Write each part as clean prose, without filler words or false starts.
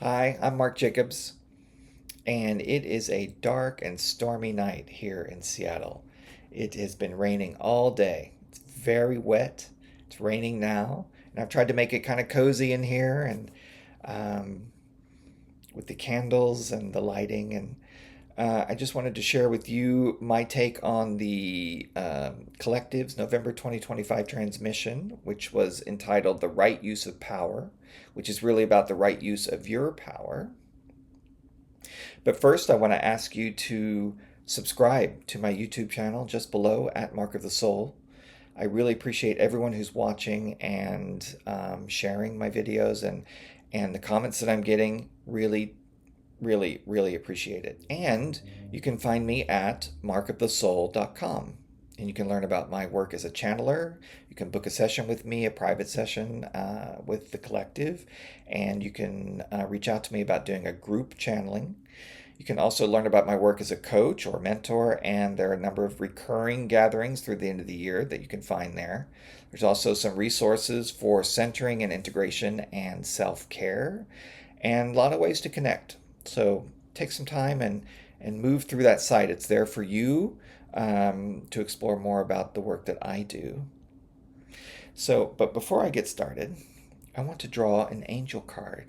Hi, I'm Mark Jacobs, and it is a dark and stormy night here in Seattle. It has been raining all day. It's very wet. It's raining now, and I've tried to make it kind of cozy in here and um, with the candles and the lighting. And I just wanted to share with you my take on the Collective's November 2025 transmission, which was entitled The Right Use of Power, which is really about the right use of your power. But first, I want to ask you to subscribe to my YouTube channel just below at Mark of the Soul. I really appreciate everyone who's watching and sharing my videos and the comments that I'm getting. Really appreciate it. And you can find me at markofthesoul.com. And you can learn about my work as a channeler. You can book a session with me, a private session with the collective. And you can reach out to me about doing a group channeling. You can also learn about my work as a coach or mentor, and there are a number of recurring gatherings through the end of the year that you can find there. There's also some resources for centering and integration and self care, and a lot of ways to connect. So take some time and move through that site. It's there for you to explore more about the work that I do. So, but before I get started, I want to draw an angel card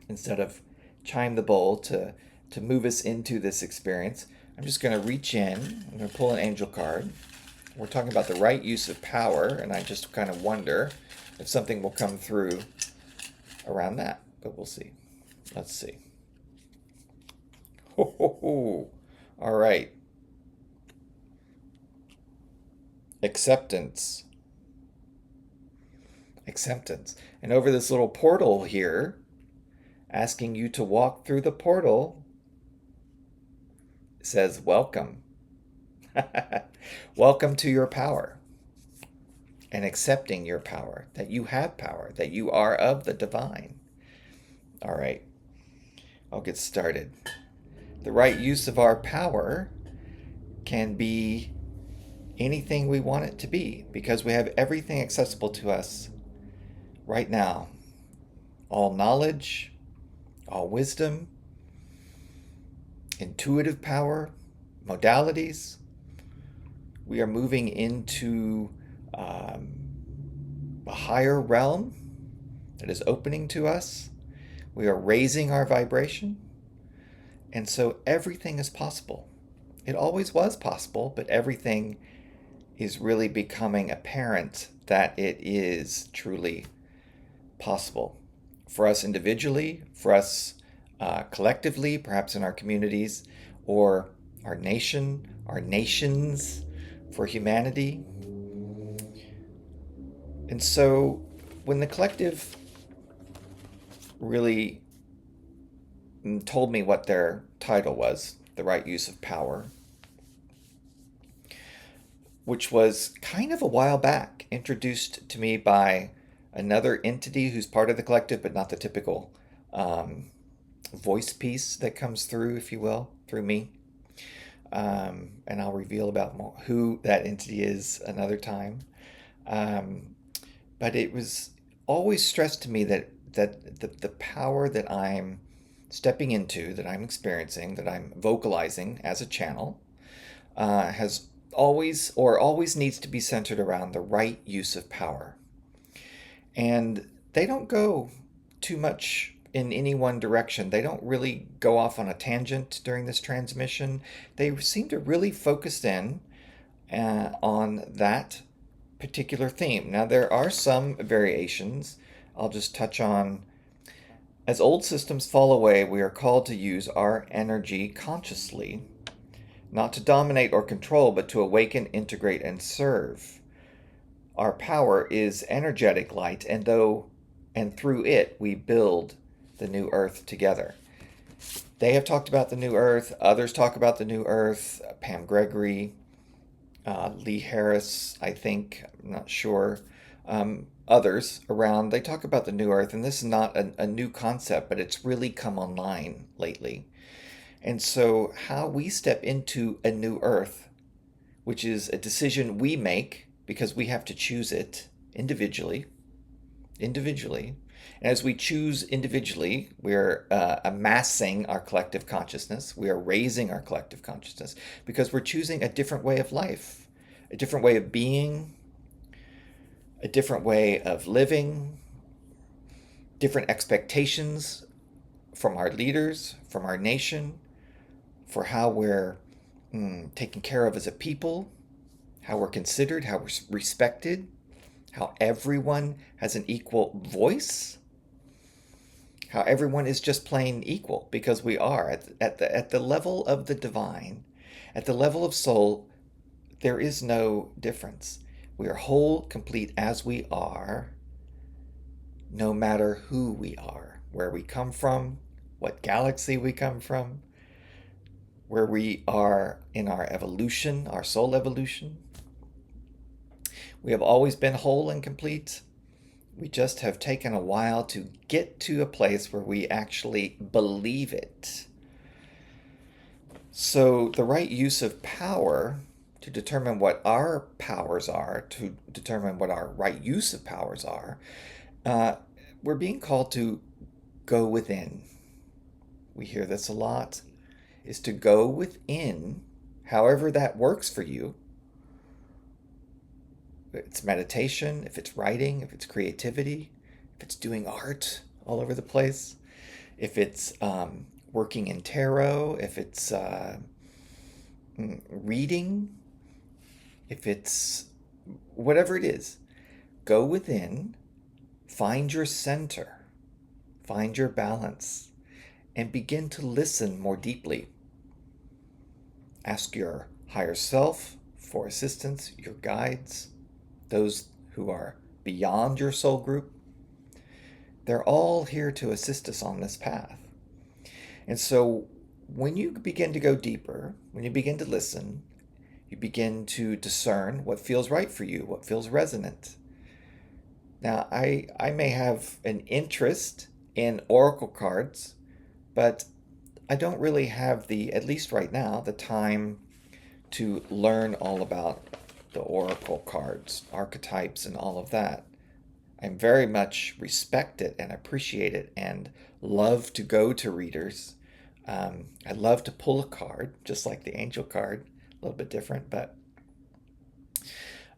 instead of chime the bowl to move us into this experience. I'm just going to reach in. I'm going to pull an angel card. We're talking about the right use of power, and I just kind of wonder if something will come through around that, but we'll see. Let's see. Ho, ho, ho. All right. Acceptance. Acceptance. And over this little portal here, asking you to walk through the portal, says welcome. Welcome to your power and accepting your power, that you have power, that you are of the divine. All right, I'll get started. The right use of our power can be anything we want it to be because we have everything accessible to us right now. All knowledge, all wisdom, intuitive power, modalities. We are moving into a higher realm that is opening to us. We are raising our vibration. And so everything is possible. It always was possible, but everything is really becoming apparent that it is truly possible for us individually, for us collectively, perhaps in our communities, or our nation, our nations, for humanity. And so when the collective really told me what their title was, The Right Use of Power, which was kind of a while back, introduced to me by another entity who's part of the collective, but not the typical voice piece that comes through, if you will, through me. And I'll reveal about who that entity is another time. But it was always stressed to me that the power that I'm stepping into, that I'm experiencing, that I'm vocalizing as a channel, has always needs to be centered around the right use of power. And they don't go too much in any one direction. They don't really go off on a tangent during this transmission. They seem to really focus in on that particular theme. Now, there are some variations. I'll just touch on. As old systems fall away, we are called to use our energy consciously, not to dominate or control, but to awaken, integrate, and serve. Our power is energetic light, and through it we build the new earth together. They have talked about the new earth. Others talk about the new earth. Pam Gregory, Lee Harris, I think, I'm not sure. Others around, they talk about the new earth, and this is not a new concept, but it's really come online lately. And so how we step into a new earth, which is a decision we make because we have to choose it individually, individually. And as we choose individually, we're amassing our collective consciousness. We are raising our collective consciousness because we're choosing a different way of life, a different way of being, a different way of living, different expectations from our leaders, from our nation, for how we're taken care of as a people, how we're considered, how we're respected, how everyone has an equal voice, how everyone is just plain equal, because we are at the level of the divine, at the level of soul. There is no difference. We are whole, complete as we are, no matter who we are, where we come from, what galaxy we come from, where we are in our evolution, our soul evolution. We have always been whole and complete. We just have taken a while to get to a place where we actually believe it. So, the right use of power to determine what our powers are, to determine what our right use of powers are, we're being called to go within. We hear this a lot, is to go within, however that works for you. If it's meditation, if it's writing, if it's creativity, if it's doing art all over the place, if it's working in tarot, if it's reading, if it's whatever it is, go within, find your center, find your balance, and begin to listen more deeply. Ask your higher self for assistance, your guides, those who are beyond your soul group. They're all here to assist us on this path. And so when you begin to go deeper, when you begin to listen, you begin to discern what feels right for you, what feels resonant. Now, I may have an interest in oracle cards, but I don't really have at least right now, the time to learn all about the oracle cards, archetypes, and all of that. I very much respect it and appreciate it and love to go to readers. I love to pull a card, just like the angel card, a little bit different, but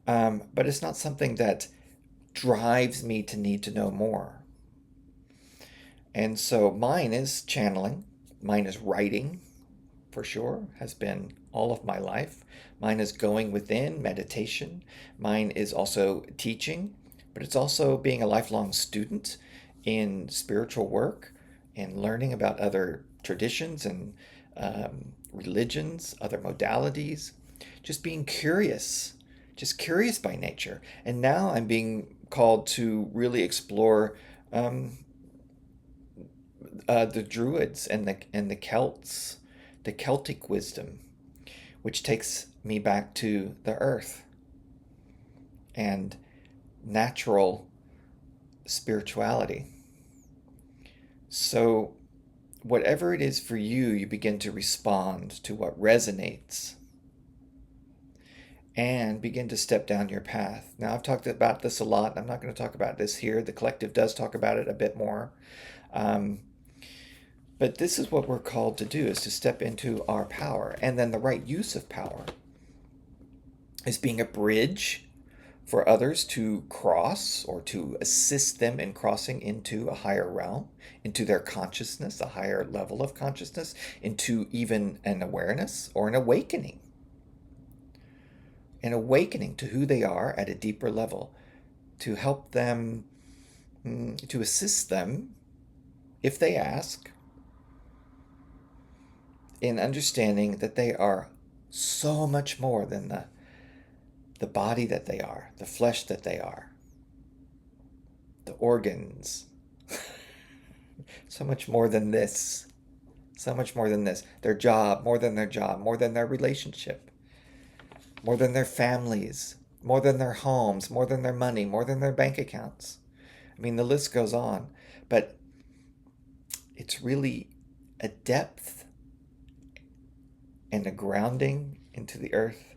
it's not something that drives me to need to know more. And so mine is channeling, mine is writing, for sure, has been all of my life. Mine is going within, meditation. Mine is also teaching, but it's also being a lifelong student in spiritual work and learning about other traditions and religions, other modalities, just being curious, just curious by nature. And now I'm being called to really explore the Druids and the Celts, the Celtic wisdom, which takes me back to the earth and natural spirituality. So, whatever it is for you, you begin to respond to what resonates and begin to step down your path. Now, I've talked about this a lot. I'm not going to talk about this here. The collective does talk about it a bit more. But this is what we're called to do, is to step into our power. And then the right use of power is being a bridge for others to cross or to assist them in crossing into a higher realm, into their consciousness, a higher level of consciousness, into even an awareness or an awakening to who they are at a deeper level, to help them, to assist them, if they ask, in understanding that they are so much more than the body that they are, the flesh that they are, the organs. So much more than this. So much more than this. Their job, more than their job, more than their relationship, more than their families, more than their homes, more than their money, more than their bank accounts. I mean, the list goes on. But it's really a depth and a grounding into the earth,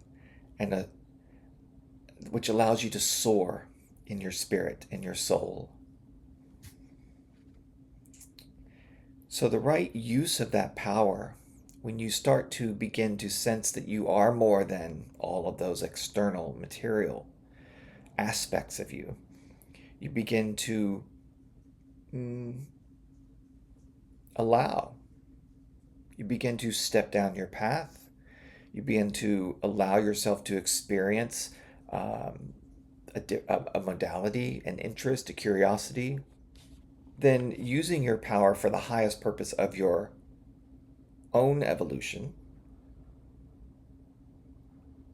which allows you to soar in your spirit, in your soul, So, the right use of that power, when you start to begin to sense that you are more than all of those external material aspects of you, you begin to mm, allow, you begin to step down your path, you begin to allow yourself to experience um, a modality, an interest, a curiosity, then using your power for the highest purpose of your own evolution.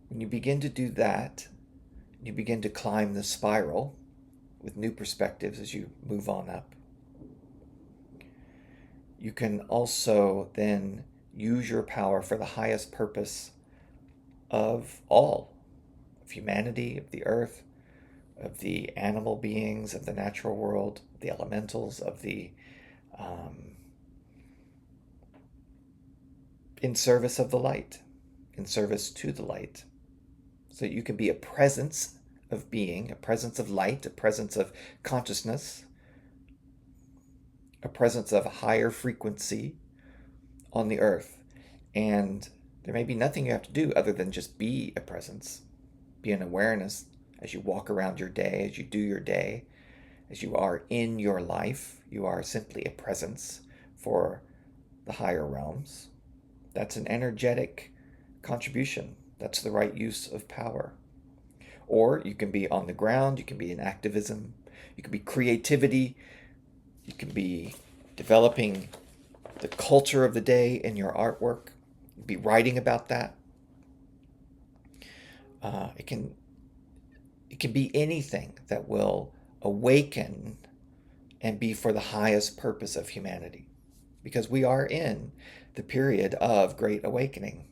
When you begin to do that, you begin to climb the spiral with new perspectives as you move on up. You can also then use your power for the highest purpose of all, of humanity, of the earth, of the animal beings, of the natural world, the elementals, of the um, in service of the light, in service to the light. So you can be a presence of being, a presence of light, a presence of consciousness, a presence of higher frequency on the earth. And there may be nothing you have to do other than just be a presence, be an awareness as you walk around your day, as you do your day, as you are in your life. You are simply a presence for the higher realms. That's an energetic contribution. That's the right use of power. Or you can be on the ground, you can be in activism, you can be creativity, you can be developing the culture of the day in your artwork, be writing about that. Uh, it can it can be anything that will awaken and be for the highest purpose of humanity, because we are in the period of great awakening.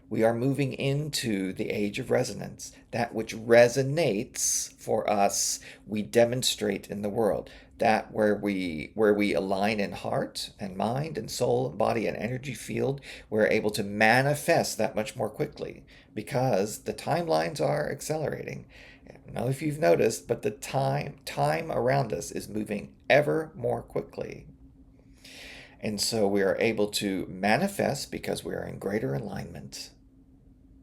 We are moving into the age of resonance. That which resonates for us, we demonstrate in the world. That where we align in heart and mind and soul and body and energy field, we're able to manifest that much more quickly because the timelines are accelerating. I don't know if you've noticed, but the time around us is moving ever more quickly. And so we are able to manifest because we are in greater alignment,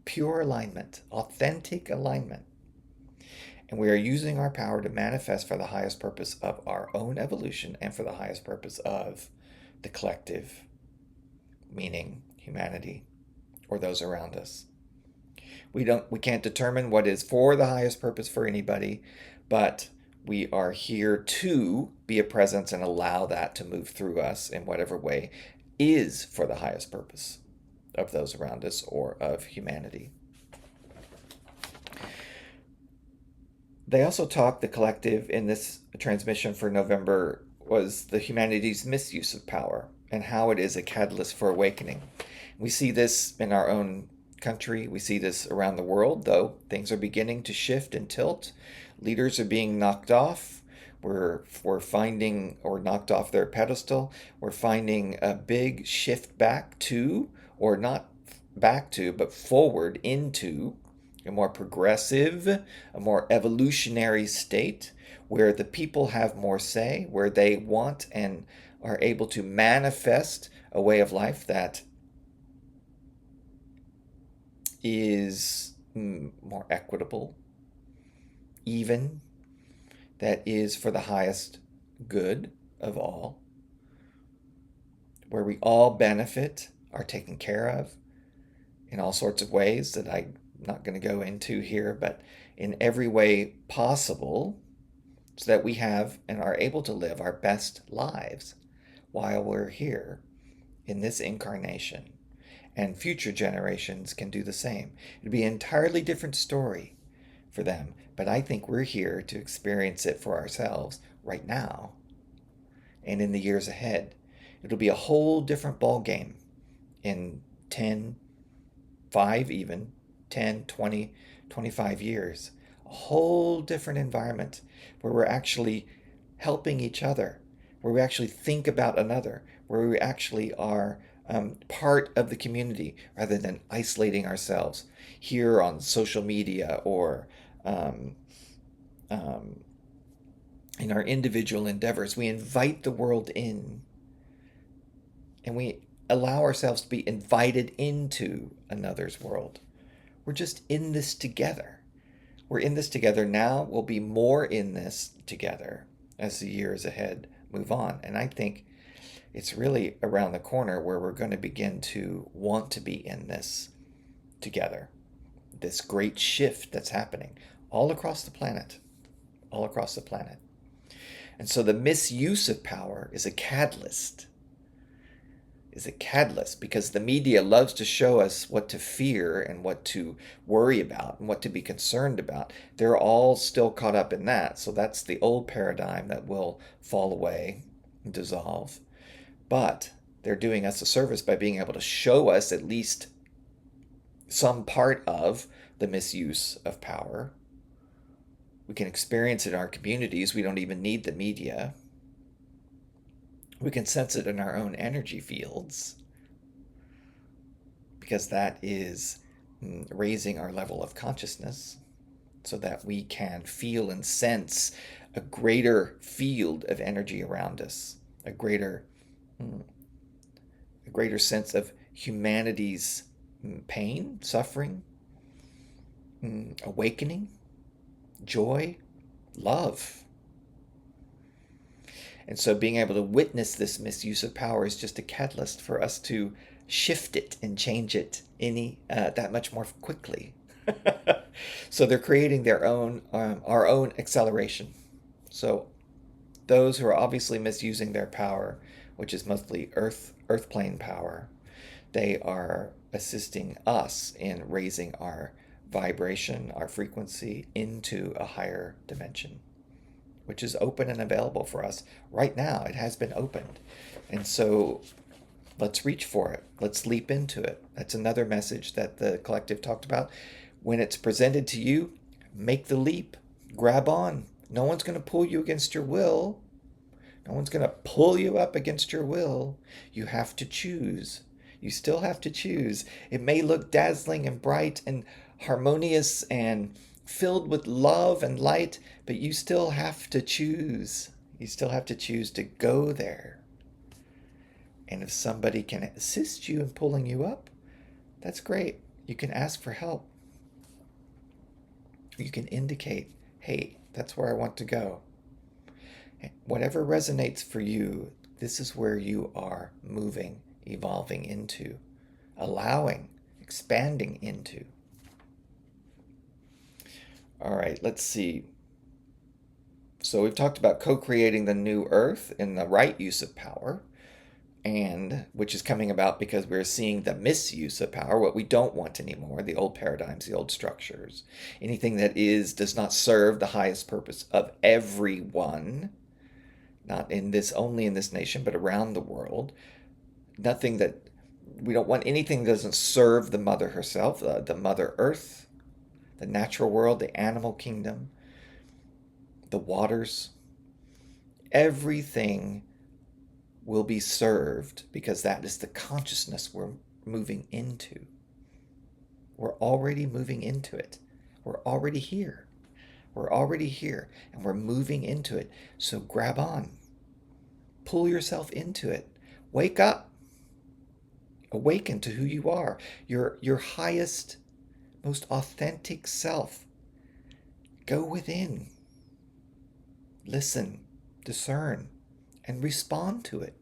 pure alignment, authentic alignment. And we are using our power to manifest for the highest purpose of our own evolution and for the highest purpose of the collective, meaning humanity or those around us. We can't determine what is for the highest purpose for anybody, but we are here to be a presence and allow that to move through us in whatever way is for the highest purpose of those around us or of humanity. They also talked, the collective in this transmission for November, was the humanity's misuse of power and how it is a catalyst for awakening. We see this in our own country. We see this around the world, though things are beginning to shift and tilt. Leaders are being knocked off. We're finding, or knocked off their pedestal. We're finding a big shift back to, or not back to, but forward into a more progressive, a more evolutionary state where the people have more say, where they want and are able to manifest a way of life that is more equitable, even, that is for the highest good of all, where we all benefit, are taken care of in all sorts of ways that I'm not going to go into here, but in every way possible, so that we have and are able to live our best lives while we're here in this incarnation. And future generations can do the same. It'd be an entirely different story for them, but I think we're here to experience it for ourselves right now and in the years ahead. It'll be a whole different ball game in 10, 5 even, 10, 20, 25 years. A whole different environment where we're actually helping each other, where we actually think about another, where we actually are part of the community rather than isolating ourselves here on social media or um, um, in our individual endeavors. We invite the world in and we allow ourselves to be invited into another's world. We're just in this together. We're in this together now. We'll be more in this together as the years ahead move on. And I think it's really around the corner where we're going to begin to want to be in this together. This great shift that's happening all across the planet, all across the planet. And so the misuse of power is a catalyst because the media loves to show us what to fear and what to worry about and what to be concerned about. They're all still caught up in that. So that's the old paradigm that will fall away and dissolve. But they're doing us a service by being able to show us at least some part of the misuse of power. We can experience it in our communities. We don't even need the media. We can sense it in our own energy fields because that is raising our level of consciousness so that we can feel and sense a greater field of energy around us, a greater sense of humanity's pain, suffering, awakening, joy, love. And so being able to witness this misuse of power is just a catalyst for us to shift it and change it that much more quickly. So they're creating their own, our own acceleration. So those who are obviously misusing their power, which is mostly earth plane power, they are assisting us in raising our vibration, our frequency into a higher dimension, which is open and available for us right now. It has been opened. And so let's reach for it. Let's leap into it. That's another message that the collective talked about. When it's presented to you, make the leap. Grab on. No one's going to pull you against your will. No one's going to pull you up against your will. You have to choose. You still have to choose. It may look dazzling and bright and harmonious and filled with love and light, but you still have to choose. You still have to choose to go there. And if somebody can assist you in pulling you up, that's great. You can ask for help. You can indicate, hey, that's where I want to go. Whatever resonates for you, this is where you are moving, evolving into, allowing, expanding into. All right, let's see. So we've talked about co-creating the new earth in the right use of power, and which is coming about because we're seeing the misuse of power, what we don't want anymore, the old paradigms, the old structures, anything that does not serve the highest purpose of everyone, not in this only in this nation, but around the world. Nothing that we don't want anything that doesn't serve the mother herself, the mother earth, the natural world, the animal kingdom, the waters. Everything will be served because that is the consciousness we're moving into. We're already moving into it. We're already here. We're already here and we're moving into it. So grab on. Pull yourself into it. Wake up. Awaken to who you are. Your highest, most authentic self. Go within. Listen, discern, and respond to it.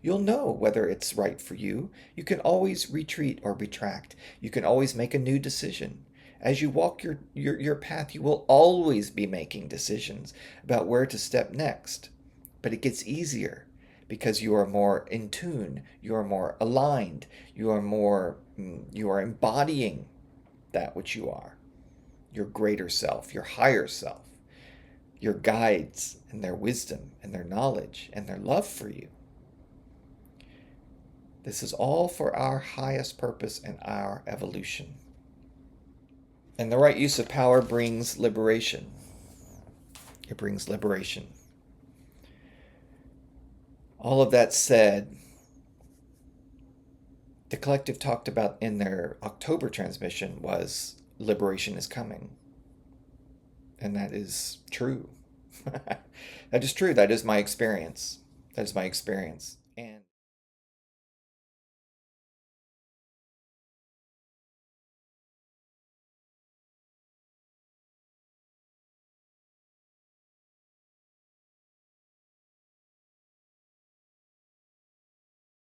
You'll know whether it's right for you. You can always retreat or retract. You can always make a new decision. As you walk your path, you will always be making decisions about where to step next. But it gets easier because you are more in tune, you are more aligned, you are embodying that which you are, your greater self, your higher self, your guides and their wisdom and their knowledge and their love for you. This is all for our highest purpose and our evolution. And the right use of power brings liberation. It brings liberation. All of that said, the collective talked about in their October transmission was liberation is coming. And that is true. That is true. That is my experience. That is my experience. And